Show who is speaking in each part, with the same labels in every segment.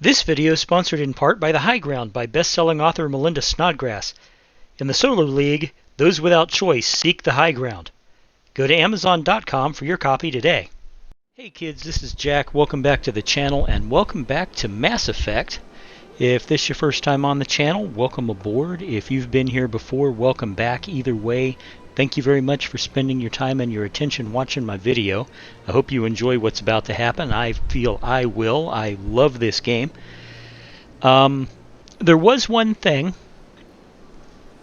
Speaker 1: This video is sponsored in part by The High Ground by best-selling author Melinda Snodgrass. In the Solar League, those without choice seek the high ground. Go to Amazon.com for your copy today. Hey kids, this is Jack. Welcome back to the channel and welcome back to Mass Effect. If this is your first time on the channel, welcome aboard. If you've been here before, welcome back. Either way, thank you very much for spending your time and your attention watching my video. I hope you enjoy what's about to happen. I feel I will. I love this game. There was one thing.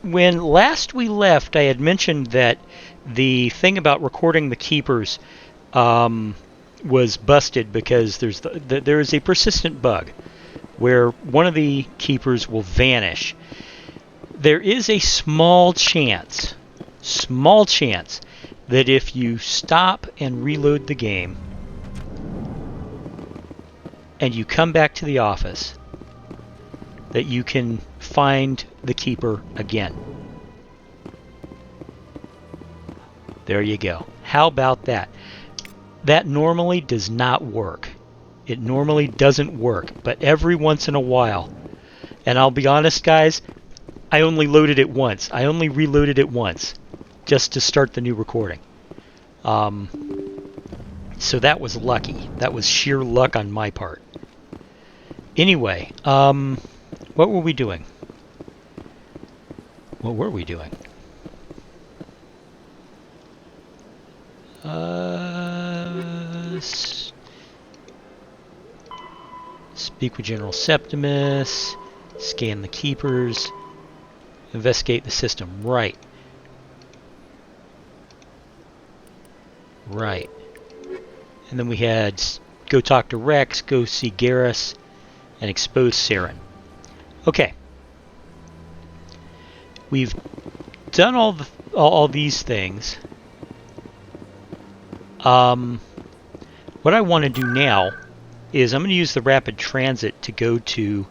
Speaker 1: When last we left, I had mentioned that the thing about recording the keepers was busted because there is a persistent bug where one of the keepers will vanish. There is a small chance that if you stop and reload the game and you come back to the office, that you can find the keeper again. There you go. How about that? That normally does not work. It normally doesn't work, but every once in a while, and I'll be honest guys, I only loaded it once. I only reloaded it once just to start the new recording. So that was lucky. That was sheer luck on my part. Anyway, what were we doing? What were we doing? Speak with General Septimus. Scan the keepers. Investigate the system. Right. Right. And then we had go talk to Rex, go see Garrus, and expose Saren. Okay. We've done all these things. What I want to do now is I'm going to use the rapid transit to go to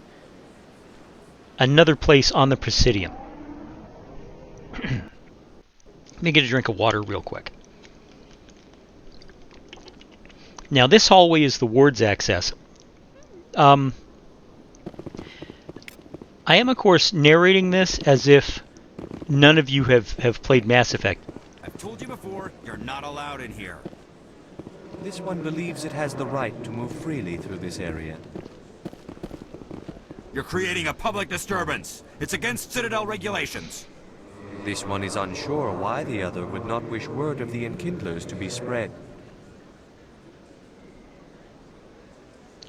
Speaker 1: another place on the Presidium. Let me get a drink of water real quick. Now this hallway is the ward's access. I am of course narrating this as if none of you have played Mass Effect.
Speaker 2: I've told you before, you're not allowed in here.
Speaker 3: This one believes it has the right to move freely through this area.
Speaker 2: You're creating a public disturbance. It's against Citadel regulations.
Speaker 3: This one is unsure why the other would not wish word of the Enkindlers to be spread.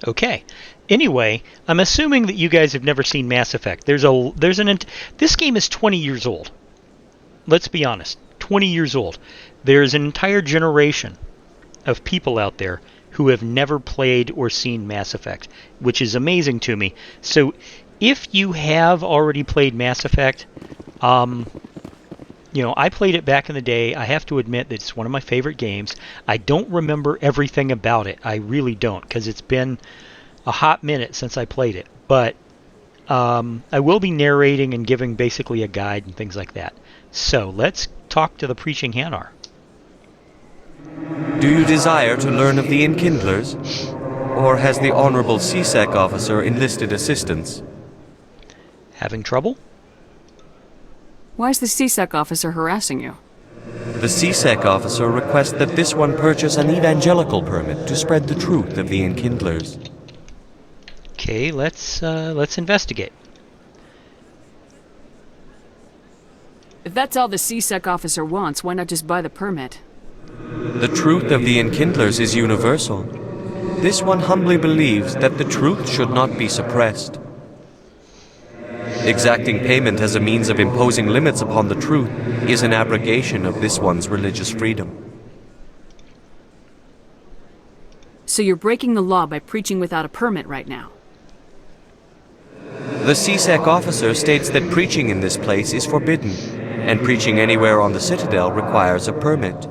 Speaker 1: Okay. Anyway, I'm assuming that you guys have never seen Mass Effect. This game is 20 years old. Let's be honest. 20 years old. There's an entire generation of people out there who have never played or seen Mass Effect, which is amazing to me. So, if you have already played Mass Effect, you know, I played it back in the day. I have to admit that it's one of my favorite games. I don't remember everything about it. I really don't, because it's been a hot minute since I played it. But I will be narrating and giving basically a guide and things like that. So let's talk to the Preaching Hanar.
Speaker 3: Do you desire to learn of the Enkindlers? Or has the Honorable C-Sec officer enlisted assistance?
Speaker 1: Having trouble?
Speaker 4: Why is the C-Sec officer harassing you?
Speaker 3: The C-Sec officer requests that this one purchase an evangelical permit to spread the truth of the Enkindlers.
Speaker 1: Okay, let's investigate.
Speaker 4: If that's all the C-Sec officer wants, why not just buy the permit?
Speaker 3: The truth of the Enkindlers is universal. This one humbly believes that the truth should not be suppressed. Exacting payment as a means of imposing limits upon the truth is an abrogation of this one's religious freedom.
Speaker 4: So you're breaking the law by preaching without a permit right now?
Speaker 3: The C-Sec officer states that preaching in this place is forbidden, and preaching anywhere on the Citadel requires a permit.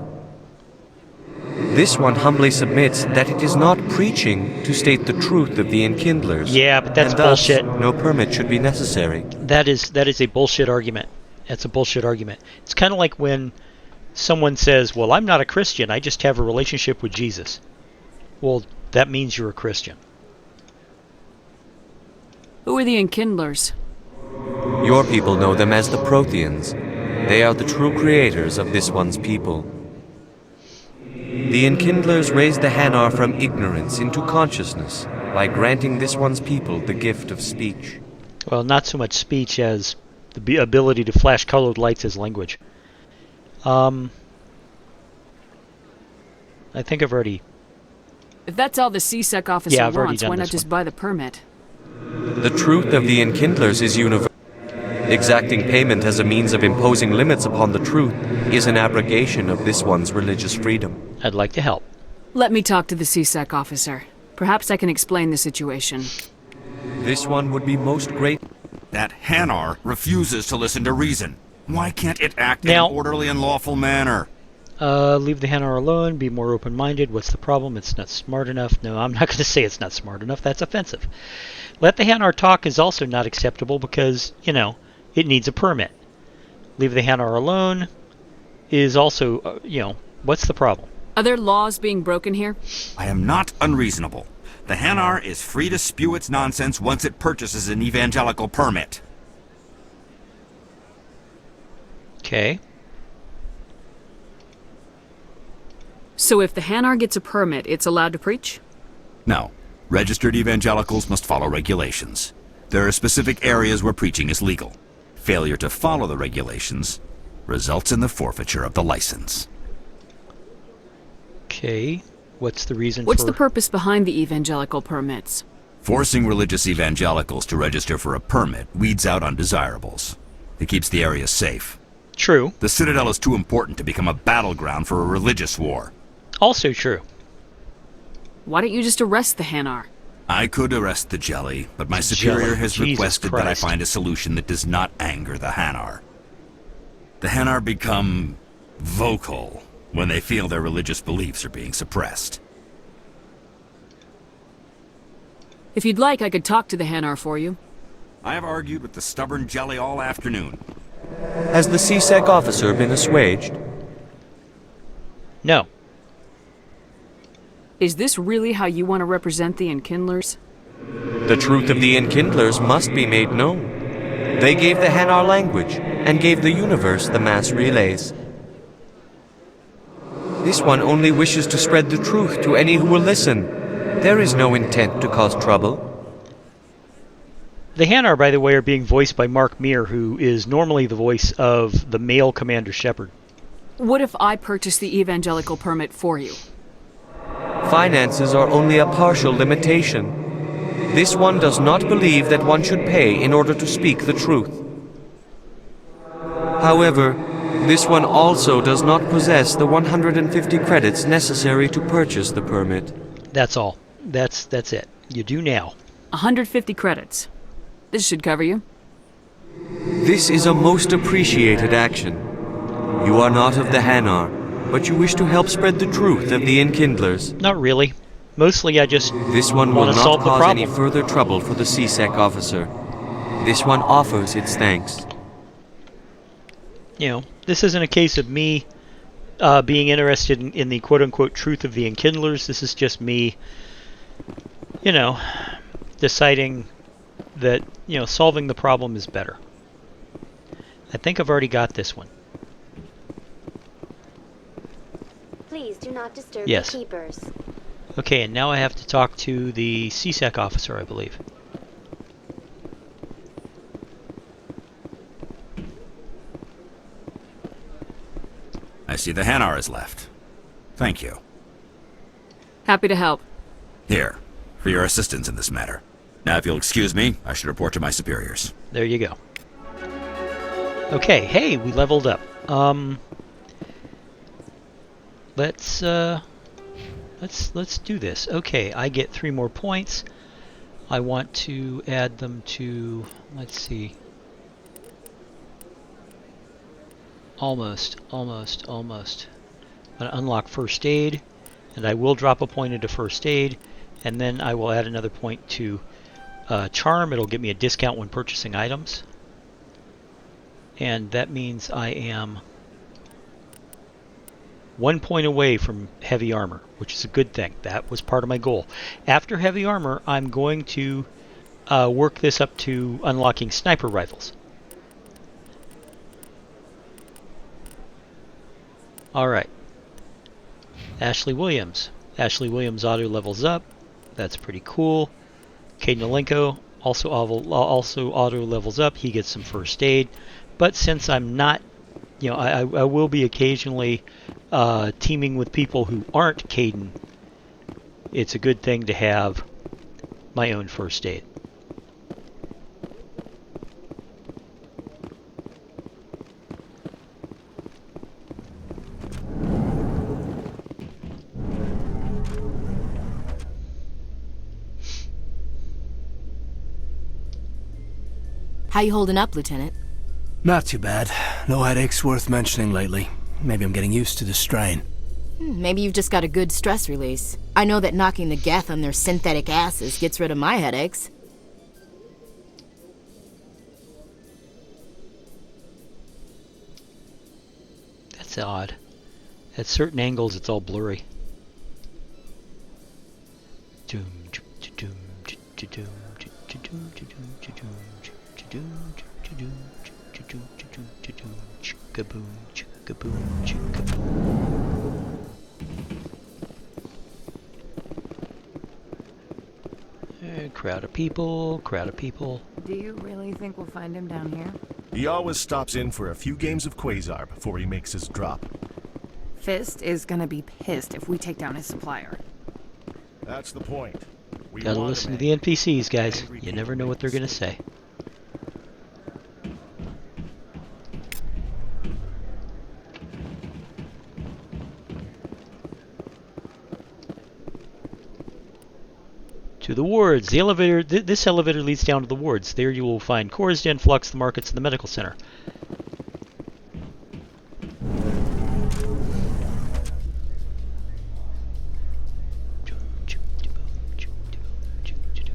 Speaker 3: This one humbly submits that it is not preaching to state the truth of the Enkindlers.
Speaker 1: Yeah, but that's
Speaker 3: and thus,
Speaker 1: bullshit.
Speaker 3: No permit should be necessary.
Speaker 1: That is a bullshit argument. That's a bullshit argument. It's kind of like when someone says, well, I'm not a Christian, I just have a relationship with Jesus. Well, that means you're a Christian.
Speaker 4: Who are the Enkindlers?
Speaker 3: Your people know them as the Protheans. They are the true creators of this one's people. The Enkindlers raised the Hanar from ignorance into consciousness by granting this one's people the gift of speech.
Speaker 1: Well, not so much speech as the ability to flash colored lights as language. I think I've already...
Speaker 4: If that's all the C-Sec officer
Speaker 1: Yeah, I've already
Speaker 4: wants,
Speaker 1: done
Speaker 4: why not
Speaker 1: this
Speaker 4: just
Speaker 1: one.
Speaker 4: buy the permit?
Speaker 3: The truth of the Enkindlers is universal. Exacting payment as a means of imposing limits upon the truth is an abrogation of this one's religious freedom.
Speaker 1: I'd like to help.
Speaker 4: Let me talk to the C-Sec officer. Perhaps I can explain the situation.
Speaker 3: This one would be most great.
Speaker 2: That Hanar refuses to listen to reason. Why can't it act
Speaker 1: Now-
Speaker 2: in an orderly and lawful manner?
Speaker 1: Leave the Hanar alone, be more open-minded. What's the problem? It's not smart enough. No, I'm not going to say it's not smart enough. That's offensive. Let the Hanar talk is also not acceptable because, it needs a permit. Leave the Hanar alone is also, what's the problem?
Speaker 4: Are there laws being broken here?
Speaker 2: I am not unreasonable. The Hanar is free to spew its nonsense once it purchases an evangelical permit.
Speaker 1: Okay.
Speaker 4: So if the Hanar gets a permit, it's allowed to preach?
Speaker 2: No. Registered evangelicals must follow regulations. There are specific areas where preaching is legal. Failure to follow the regulations results in the forfeiture of the license.
Speaker 1: Okay. What's the reason
Speaker 4: What's
Speaker 1: for...
Speaker 4: the purpose behind the evangelical permits?
Speaker 2: Forcing religious evangelicals to register for a permit weeds out undesirables. It keeps the area safe.
Speaker 1: True.
Speaker 2: The Citadel is too important to become a battleground for a religious war.
Speaker 1: Also true.
Speaker 4: Why don't you just arrest the Hanar?
Speaker 2: I could arrest the Jelly, but my
Speaker 1: The
Speaker 2: superior
Speaker 1: Jelly.
Speaker 2: has
Speaker 1: Jesus
Speaker 2: requested that I
Speaker 1: Christ.
Speaker 2: find a solution that does not anger the Hanar. The Hanar become vocal when they feel their religious beliefs are being suppressed.
Speaker 4: If you'd like, I could talk to the Hanar for you.
Speaker 2: I have argued with the stubborn Jelly all afternoon.
Speaker 3: Has the C-Sec officer been assuaged?
Speaker 1: No.
Speaker 4: Is this really how you want to represent the Enkindlers?
Speaker 3: The truth of the Enkindlers must be made known. They gave the Hanar language and gave the universe the mass relays. This one only wishes to spread the truth to any who will listen. There is no intent to cause trouble.
Speaker 1: The Hanar, by the way, are being voiced by Mark Meir, who is normally the voice of the male Commander Shepard.
Speaker 4: What if I purchase the evangelical permit for you?
Speaker 3: Finances are only a partial limitation. This one does not believe that one should pay in order to speak the truth. However, this one also does not possess the 150 credits necessary to purchase the permit.
Speaker 1: That's all. That's it. You do now.
Speaker 4: 150 credits. This should cover you.
Speaker 3: This is a most appreciated action. You are not of the Hanar, but you wish to help spread the truth of the Enkindlers.
Speaker 1: Not really. Mostly I just
Speaker 3: This one will
Speaker 1: want to
Speaker 3: not
Speaker 1: solve the
Speaker 3: cause any
Speaker 1: problem.
Speaker 3: further trouble for the C-Sec officer. This one offers its thanks.
Speaker 1: This isn't a case of me being interested in the quote-unquote truth of the Enkindlers. This is just me, deciding that, solving the problem is better. I think I've already got this one.
Speaker 5: Please do not disturb
Speaker 1: Yes.
Speaker 5: the keepers.
Speaker 1: Okay, and now I have to talk to the C-Sec officer, I believe.
Speaker 2: I see the Hanar is left. Thank you.
Speaker 4: Happy to help.
Speaker 2: Here, for your assistance in this matter. Now, if you'll excuse me, I should report to my superiors.
Speaker 1: There you go. Okay, hey, we leveled up. Let's do this. Okay, I get 3 more points. I want to add them to, let's see. Almost. I'm going to unlock first aid, and I will drop a point into first aid, and then I will add another point to charm. It'll give me a discount when purchasing items. And that means I am 1 point away from heavy armor, which is a good thing. That was part of my goal. After heavy armor, I'm going to work this up to unlocking sniper rifles. Alright. Ashley Williams. Ashley Williams auto levels up. That's pretty cool. Caden Alenko also auto levels up. He gets some first aid. But since I'm not, I will be occasionally teaming with people who aren't Caden, it's a good thing to have my own first aid.
Speaker 6: How you holding up, Lieutenant?
Speaker 7: Not too bad. No headaches worth mentioning lately. Maybe I'm getting used to the strain.
Speaker 6: Maybe you've just got a good stress release. I know that knocking the geth on their synthetic asses gets rid of my headaches.
Speaker 1: That's odd. At certain angles, it's all blurry. Crowd of people, crowd of people.
Speaker 8: Do you really think we'll find him down here?
Speaker 9: He always stops in for a few games of Quasar before he makes his drop.
Speaker 8: Fist is gonna be pissed if we take down his supplier.
Speaker 9: That's the point. We
Speaker 1: Gotta
Speaker 9: want
Speaker 1: listen
Speaker 9: him
Speaker 1: to the NPCs, guys. You never know what they're gonna say. To the wards. The elevator. This elevator leads down to the wards. There you will find Corsden, Flux, the markets, and the medical center.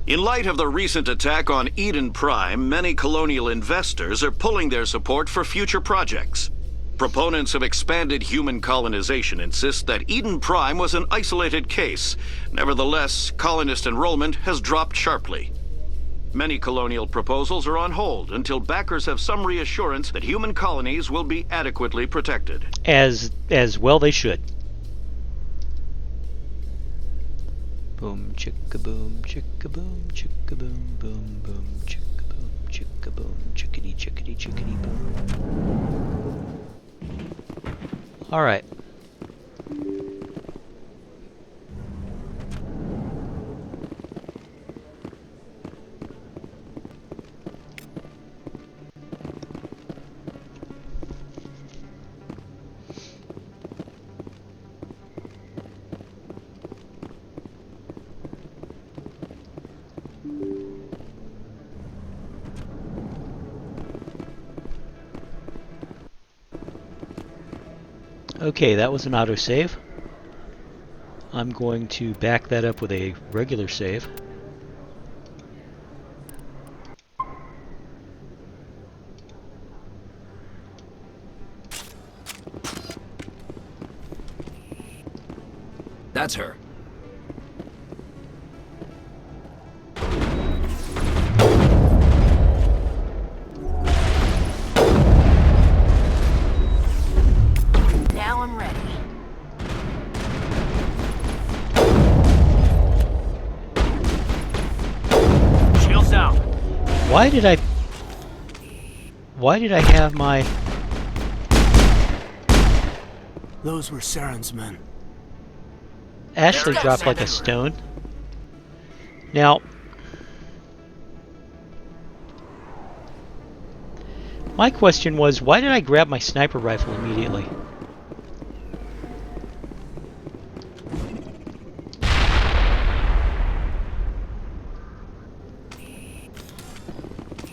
Speaker 10: In light of the recent attack on Eden Prime, many colonial investors are pulling their support for future projects. Proponents of expanded human colonization insist that Eden Prime was an isolated case. Nevertheless, colonist enrollment has dropped sharply. Many colonial proposals are on hold until backers have some reassurance that human colonies will be adequately protected.
Speaker 1: As well they should. Boom, chicka boom, chicka boom, boom, boom, chicka boom, chicka boom, chickadee, chickadee, chickadee, boom. All right. Okay, that was an autosave. I'm going to back that up with a regular save.
Speaker 7: That's her.
Speaker 6: Now I'm ready.
Speaker 7: Shields down.
Speaker 1: Why did I have my...
Speaker 7: Those were Saren's men.
Speaker 1: Ashley dropped like a stone. Now, my question was, why did I grab my sniper rifle immediately?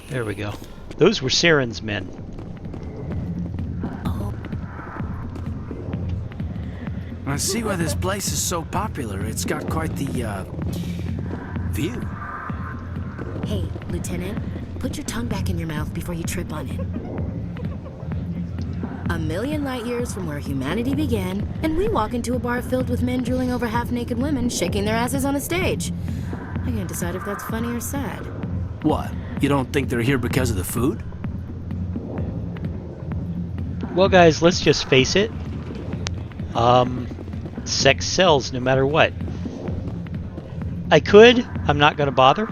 Speaker 1: There we go. Those were Saren's men.
Speaker 7: I see why this place is so popular. It's got quite the, view.
Speaker 6: Hey, Lieutenant, put your tongue back in your mouth before you trip on it. 1,000,000 light years from where humanity began, and we walk into a bar filled with men drooling over half-naked women shaking their asses on a stage. I can't decide if that's funny or sad.
Speaker 7: What? You don't think they're here because of the food?
Speaker 1: Well, guys, let's just face it. Sex sells no matter what. I could. I'm not going to bother.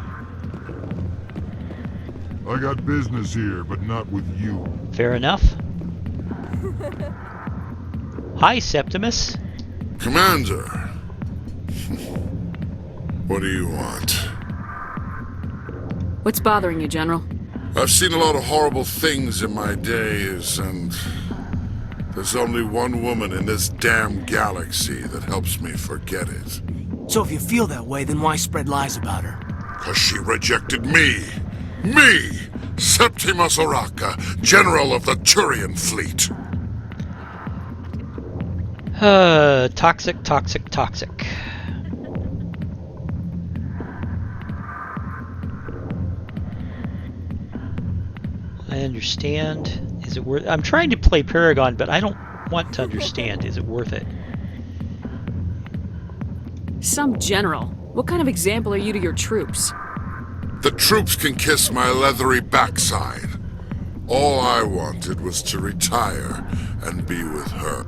Speaker 11: I got business here, but not with you.
Speaker 1: Fair enough. Hi, Septimus.
Speaker 11: Commander. What do you want?
Speaker 4: What's bothering you, General?
Speaker 11: I've seen a lot of horrible things in my days, and there's only one woman in this damn galaxy that helps me forget it.
Speaker 7: So if you feel that way, then why spread lies about her?
Speaker 11: 'Cause she rejected me! Me! Septimus Oraka, General of the Turian Fleet!
Speaker 1: Toxic, toxic, toxic. I understand. Is it worth... I'm trying to play Paragon, but I don't want to understand. Is it worth it?
Speaker 4: Some general. What kind of example are you to your troops?
Speaker 11: The troops can kiss my leathery backside. All I wanted was to retire and be with her.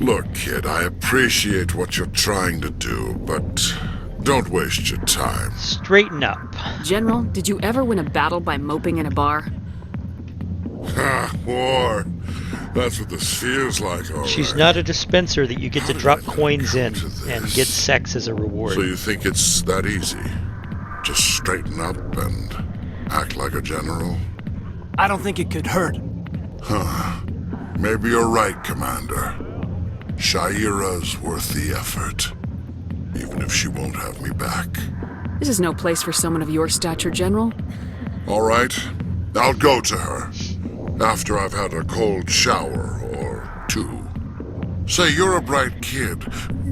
Speaker 11: Look, kid, I appreciate what you're trying to do, but don't waste your time.
Speaker 1: Straighten up.
Speaker 4: General, did you ever win a battle by moping in a bar?
Speaker 11: Ha, war. That's what this feels like, all
Speaker 1: She's
Speaker 11: right.
Speaker 1: not a dispenser that you get to drop coins in
Speaker 11: to this?
Speaker 1: and get sex as a reward.
Speaker 11: So you think it's that easy? Just straighten up and act like a general?
Speaker 7: I don't think it could hurt.
Speaker 11: Huh. Maybe you're right, Commander. Shaira's worth the effort. Even if she won't have me back.
Speaker 4: This is no place for someone of your stature, General.
Speaker 11: All right. I'll go to her. After I've had a cold shower or two. Say, you're a bright kid.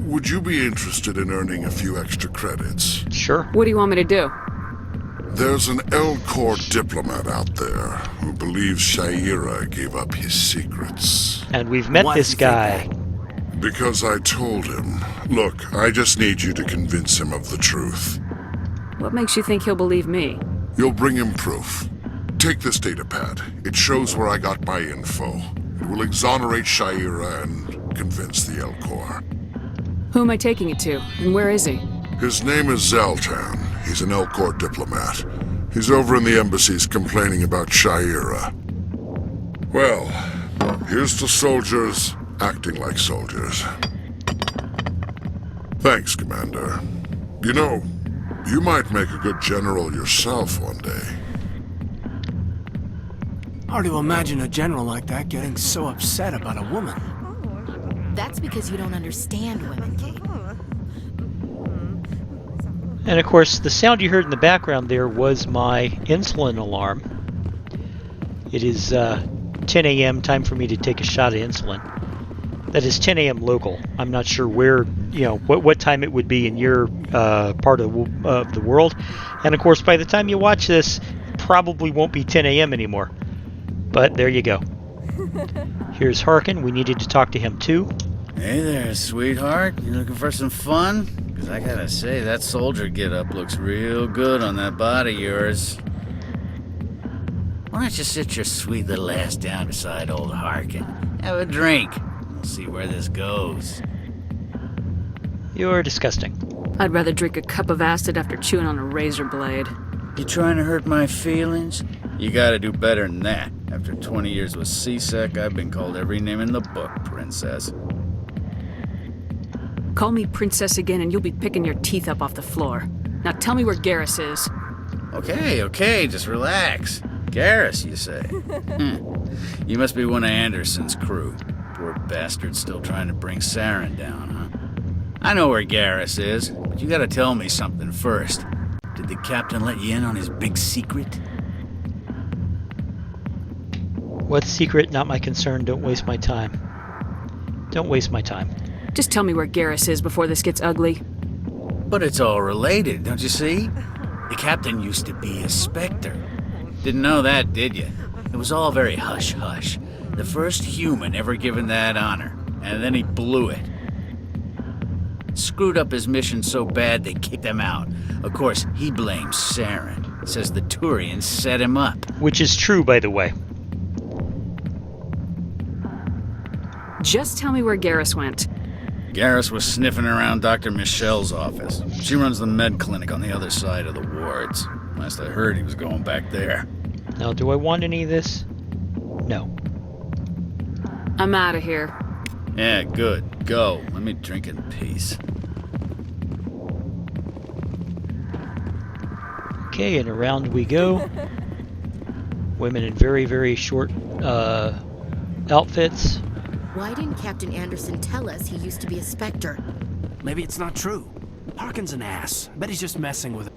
Speaker 11: Would you be interested in earning a few extra credits?
Speaker 1: Sure.
Speaker 4: What do you want me to do?
Speaker 11: There's an L-Corps diplomat out there who believes Shaira gave up his secrets.
Speaker 1: And we've met
Speaker 7: Why
Speaker 1: this
Speaker 7: does he think
Speaker 1: guy.
Speaker 7: that?
Speaker 11: Because I told him. Look, I just need you to convince him of the truth.
Speaker 4: What makes you think he'll believe me?
Speaker 11: You'll bring him proof. Take this datapad. It shows where I got my info. It will exonerate Shaira and convince the L-Corps.
Speaker 4: Who am I taking it to, and where is he?
Speaker 11: His name is Zaltan. He's an L-Corps diplomat. He's over in the embassies complaining about Shaira. Well, here's to soldiers acting like soldiers. Thanks, Commander. You know, you might make a good general yourself one day.
Speaker 7: Hard to imagine a general like that getting so upset about a woman.
Speaker 6: That's because you don't understand women, Kate.
Speaker 1: And of course, the sound you heard in the background there was my insulin alarm. It is 10 a.m. time for me to take a shot of insulin. That is 10 a.m. local. I'm not sure where, what time it would be in your part of the world. And of course, by the time you watch this, it probably won't be 10 a.m. anymore. But there you go. Here's Harkin. We needed to talk to him too.
Speaker 12: Hey there, sweetheart. You looking for some fun? Because I gotta say, that soldier get-up looks real good on that body of yours. Why don't you sit your sweet little ass down beside old Harkin? Have a drink. We'll see where this goes.
Speaker 1: You're disgusting.
Speaker 4: I'd rather drink a cup of acid after chewing on a razor blade.
Speaker 12: You trying to hurt my feelings? You gotta do better than that. After 20 years with C-Sec, I've been called every name in the book, princess.
Speaker 4: Call me princess again and you'll be picking your teeth up off the floor. Now tell me where Garrus is.
Speaker 12: Okay, just relax. Garrus, you say? You must be one of Anderson's crew. Poor bastard still trying to bring Saren down, huh? I know where Garrus is, but you gotta tell me something first. Did the captain let you in on his big secret?
Speaker 1: What's secret? Not my concern. Don't waste my time. Don't waste my time.
Speaker 4: Just tell me where Garrus is before this gets ugly.
Speaker 12: But it's all related, don't you see? The captain used to be a Spectre. Didn't know that, did you? It was all very hush-hush. The first human ever given that honor, and then he blew it. screwed up his mission so bad they kicked him out. Of course, he blames Saren. Says the Turians set him up.
Speaker 1: Which is true, by the way.
Speaker 4: Just tell me where Garrus went.
Speaker 12: Garrus was sniffing around Dr. Michelle's office. She runs the med clinic on the other side of the wards. Last I heard, he was going back there.
Speaker 1: Now, do I want any of this? No.
Speaker 4: I'm out of here.
Speaker 12: Yeah, good. Go. Let me drink in peace.
Speaker 1: Okay, and around we go. Women in very, very short outfits.
Speaker 6: Why didn't Captain Anderson tell us he used to be a Spectre?
Speaker 7: Maybe it's not true. Harkin's an ass. I bet he's just messing with it.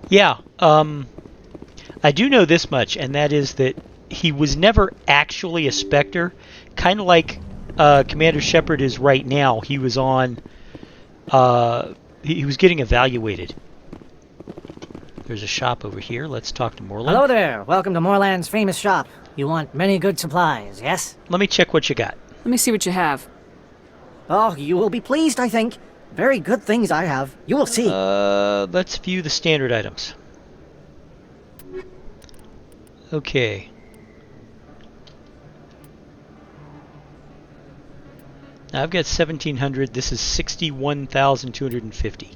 Speaker 1: Yeah, I do know this much, and that is that he was never actually a Spectre. Kind of like Commander Shepard is right now. He was on... he was getting evaluated. There's a shop over here. Let's talk to Moreland.
Speaker 13: Hello there. Welcome to Moreland's famous shop. You want many good supplies, yes?
Speaker 1: Let me check what you got.
Speaker 4: Let me see what you have.
Speaker 13: Oh, you will be pleased, I think. Very good things I have. You will see.
Speaker 1: Let's view the standard items. Okay. Now I've got 1,700. This is 61,250.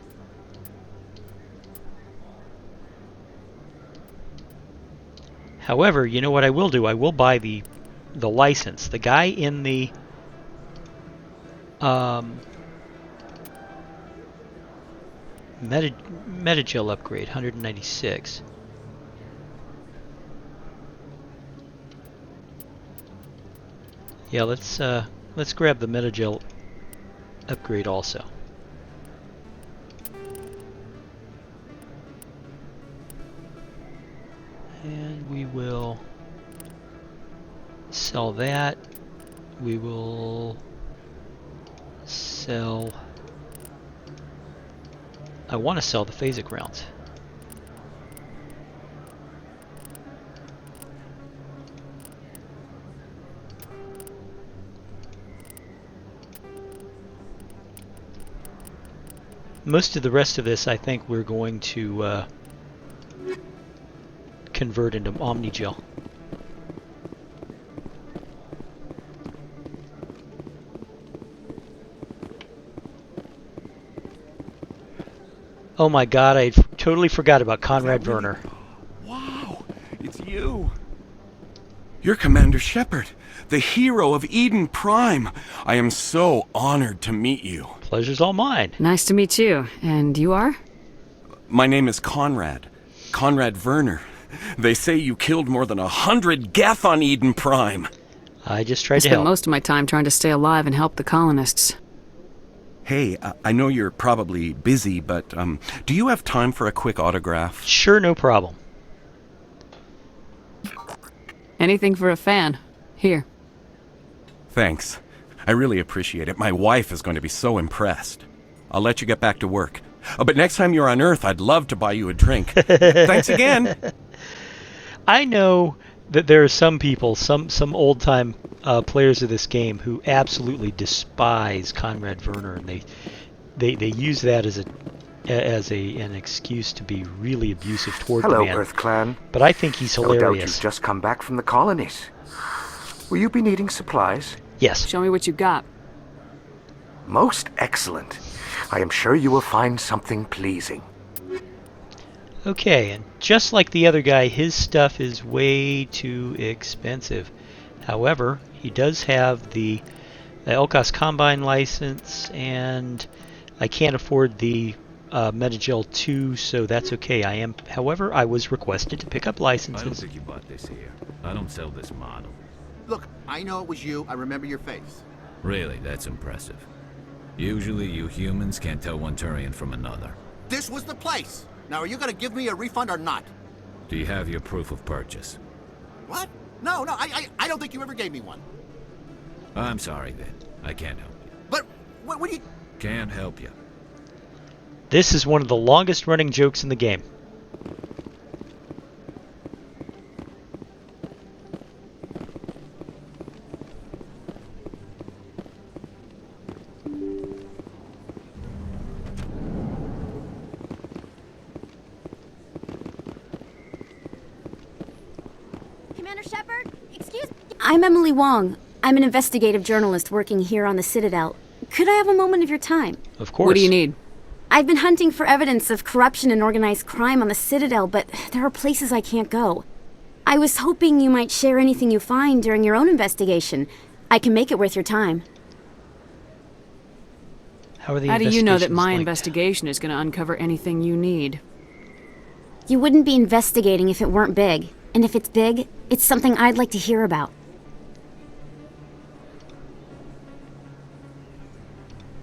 Speaker 1: However, you know what I will do? I will buy the license. The guy in the Metagel upgrade, 196. Yeah, let's grab the Metagel upgrade also. And we will sell that. We will sell... I want to sell the phasic rounds. Most of the rest of this, I think we're going to convert into Omnigel. Oh my god, I totally forgot about Conrad Werner.
Speaker 14: Wow, it's you. You're Commander Shepard, the hero of Eden Prime. I am so honored to meet you.
Speaker 1: Pleasure's all mine.
Speaker 4: Nice to meet you. And you are?
Speaker 14: My name is Conrad. Conrad Werner. They say you killed more than 100 Geth on Eden Prime.
Speaker 1: I just tried to
Speaker 4: spent
Speaker 1: help.
Speaker 4: most of my time trying to stay alive and help the colonists.
Speaker 14: Hey, I know you're probably busy, but do you have time for a quick autograph?
Speaker 1: Sure, no problem.
Speaker 4: Anything for a fan. Here.
Speaker 14: Thanks. I really appreciate it. My wife is going to be so impressed. I'll let you get back to work. But next time you're on Earth, I'd love to buy you a drink. Thanks again.
Speaker 1: I know that there are some people, some old-time players of this game who absolutely despise Conrad Werner, and they use that as an excuse to be really abusive toward the man.
Speaker 15: Hello, Earth Clan.
Speaker 1: But I think he's hilarious.
Speaker 15: No doubt you've just come back from the colonies. Will you be needing supplies?
Speaker 1: Yes.
Speaker 4: Show me what you got.
Speaker 15: Most excellent. I am sure you will find something pleasing.
Speaker 1: Okay, and just like the other guy, his stuff is way too expensive. However, he does have the Elkos Combine license, and I can't afford the Metagel 2, so that's okay. However, I was requested to pick up licenses.
Speaker 16: I don't think you bought this here. I don't sell this model.
Speaker 17: Look, I know it was you. I remember your face.
Speaker 16: Really, that's impressive. Usually you humans can't tell one Turian from another.
Speaker 17: This was the place. Now, are you going to give me a refund or not?
Speaker 16: Do you have your proof of purchase?
Speaker 17: What? No, I don't think you ever gave me one.
Speaker 16: I'm sorry then. I can't help you.
Speaker 17: But, what do you...
Speaker 16: Can't help you.
Speaker 1: This is one of the longest running jokes in the game.
Speaker 5: Shepard? Excuse me. I'm Emily Wong. I'm an investigative journalist working here on the Citadel. Could I have a moment of your time?
Speaker 1: Of course.
Speaker 4: What do you need?
Speaker 5: I've been hunting for evidence of corruption and organized crime on the Citadel, but there are places I can't go. I was hoping you might share anything you find during your own investigation. I can make it worth your time.
Speaker 1: How
Speaker 4: do you know that my investigation is going to uncover anything you need?
Speaker 5: You wouldn't be investigating if it weren't big. And if it's big, it's something I'd like to hear about.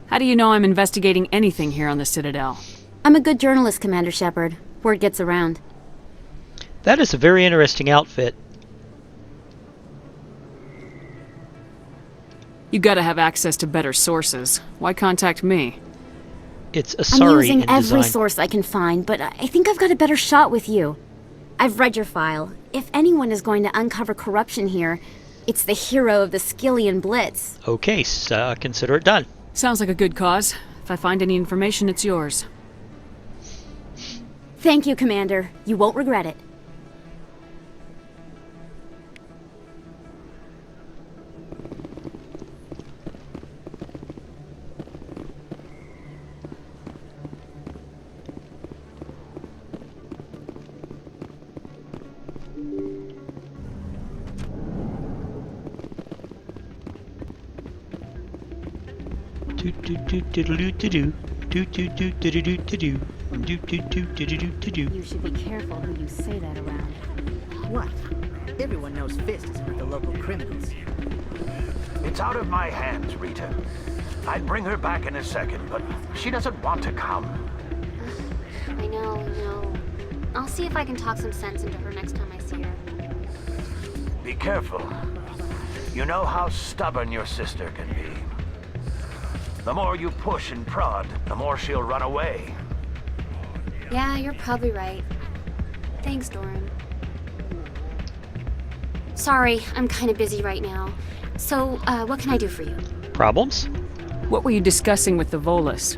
Speaker 4: How do you know I'm investigating anything here on the Citadel?
Speaker 5: I'm a good journalist, Commander Shepard. Word gets around.
Speaker 1: That is a very interesting outfit.
Speaker 4: You gotta have access to better sources. Why contact me?
Speaker 1: It's a
Speaker 5: I'm using every source I can find, but I think I've got a better shot with you. I've read your file. If anyone is going to uncover corruption here, it's the hero of the Skillian Blitz.
Speaker 1: Okay, so consider it done.
Speaker 4: Sounds like a good cause. If I find any information, it's yours.
Speaker 5: Thank you, Commander. You won't regret it.
Speaker 6: You should be careful who you say that around.
Speaker 13: What? Everyone knows Fist is with the local criminals.
Speaker 15: It's out of my hands, Rita. I'd bring her back in a second, but she doesn't want to come.
Speaker 5: I know. I'll see if I can talk some sense into her next time I see her.
Speaker 15: Be careful. You know how stubborn your sister can be. The more you push and prod, the more she'll run away.
Speaker 5: Yeah, you're probably right. Thanks, Doran. Sorry, I'm kind of busy right now. So, what can I do for you?
Speaker 1: Problems?
Speaker 4: What were you discussing with the Volus?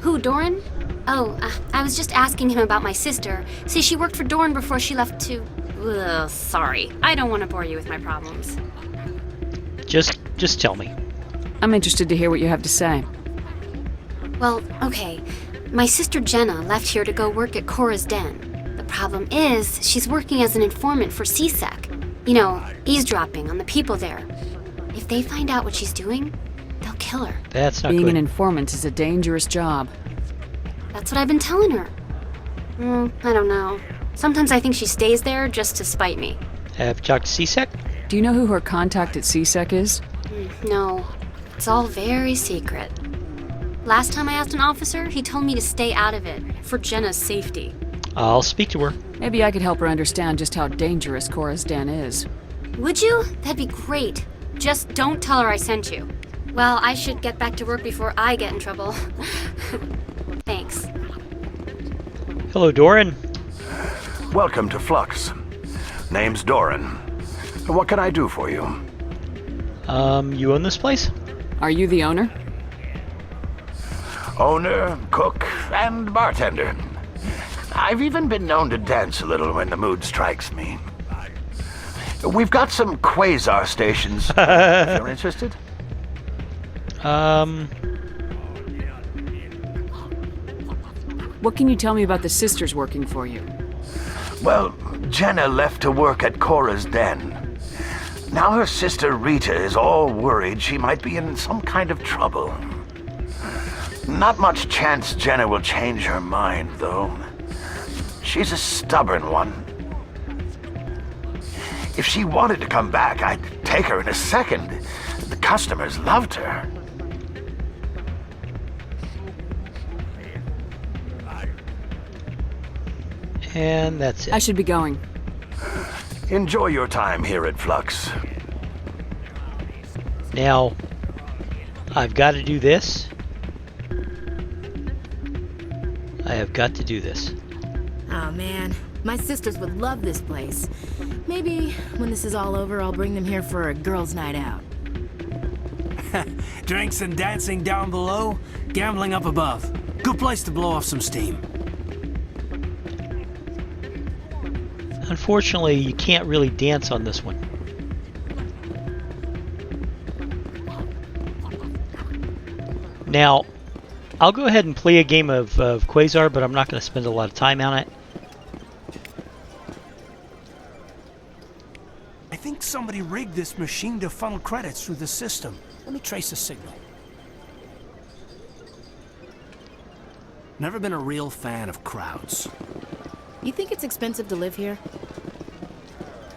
Speaker 5: Who, Doran? Oh, I was just asking him about my sister. See, she worked for Doran before she left to... Ugh, sorry. I don't want to bore you with my problems.
Speaker 1: Just tell me.
Speaker 4: I'm interested to hear what you have to say.
Speaker 5: Well, okay. My sister Jenna left here to go work at Cora's Den. The problem is, she's working as an informant for CSEC. You know, eavesdropping on the people there. If they find out what she's doing, they'll kill her.
Speaker 1: That's not
Speaker 4: Being
Speaker 1: good.
Speaker 4: an informant is a dangerous job.
Speaker 5: That's what I've been telling her. I don't know. Sometimes I think she stays there just to spite me.
Speaker 1: Have you talked to CSEC?
Speaker 4: Do you know who her contact at CSEC is?
Speaker 5: No. It's all very secret. Last time I asked an officer, he told me to stay out of it, for Jenna's safety.
Speaker 1: I'll speak to her.
Speaker 4: Maybe I could help her understand just how dangerous Cora's Den is.
Speaker 5: Would you? That'd be great. Just don't tell her I sent you. Well, I should get back to work before I get in trouble. Thanks.
Speaker 1: Hello, Doran.
Speaker 15: Welcome to Flux. Name's Doran. What can I do for you?
Speaker 1: You own this place?
Speaker 4: Are you the owner?
Speaker 15: Owner, cook, and bartender. I've even been known to dance a little when the mood strikes me. We've got some quasar stations. If you're interested?
Speaker 4: What can you tell me about the sisters working for you?
Speaker 15: Well, Jenna left to work at Cora's Den. Now her sister Rita is all worried she might be in some kind of trouble. Not much chance Jenna will change her mind, though. She's a stubborn one. If she wanted to come back, I'd take her in a second. The customers loved her.
Speaker 1: And that's it.
Speaker 4: I should be going.
Speaker 15: Enjoy your time here at Flux.
Speaker 1: Now, I've got to do this. I have got to do this.
Speaker 6: Oh man, my sisters would love this place. Maybe when this is all over, I'll bring them here for a girls' night out.
Speaker 7: Drinks and dancing down below, gambling up above. Good place to blow off some steam.
Speaker 1: Unfortunately, you can't really dance on this one. Now, I'll go ahead and play a game of Quasar, but I'm not going to spend a lot of time on it.
Speaker 7: I think somebody rigged this machine to funnel credits through the system. Let me trace a signal. Never been a real fan of crowds.
Speaker 6: You think it's expensive to live here?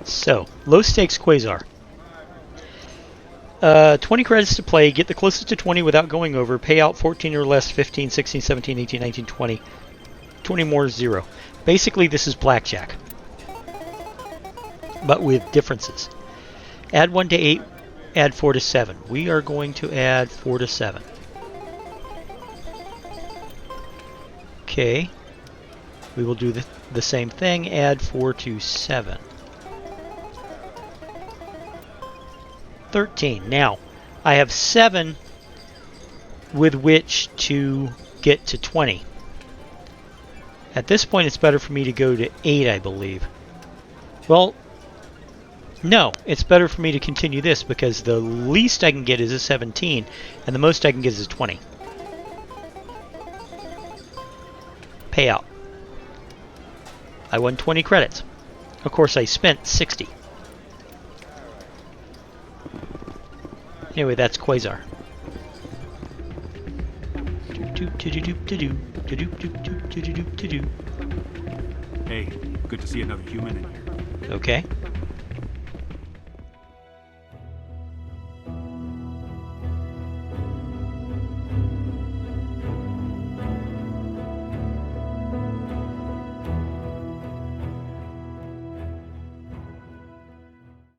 Speaker 1: So, low stakes Quasar. 20 credits to play, get the closest to 20 without going over, pay out 14 or less, 15, 16, 17, 18, 19, 20. 20 more, 0. Basically, this is blackjack, but with differences. Add 1 to 8, add 4 to 7. We are going to add 4 to 7. Okay. We will do the same thing, add 4 to 7. 13. Now, I have 7 with which to get to 20. At this point, it's better for me to go to 8, I believe. Well, no, it's better for me to continue this because the least I can get is a 17, and the most I can get is a 20. Payout. I won 20 credits. Of course, I spent 60. Anyway, that's Quasar.
Speaker 18: Hey, good to see another human in here.
Speaker 1: Okay.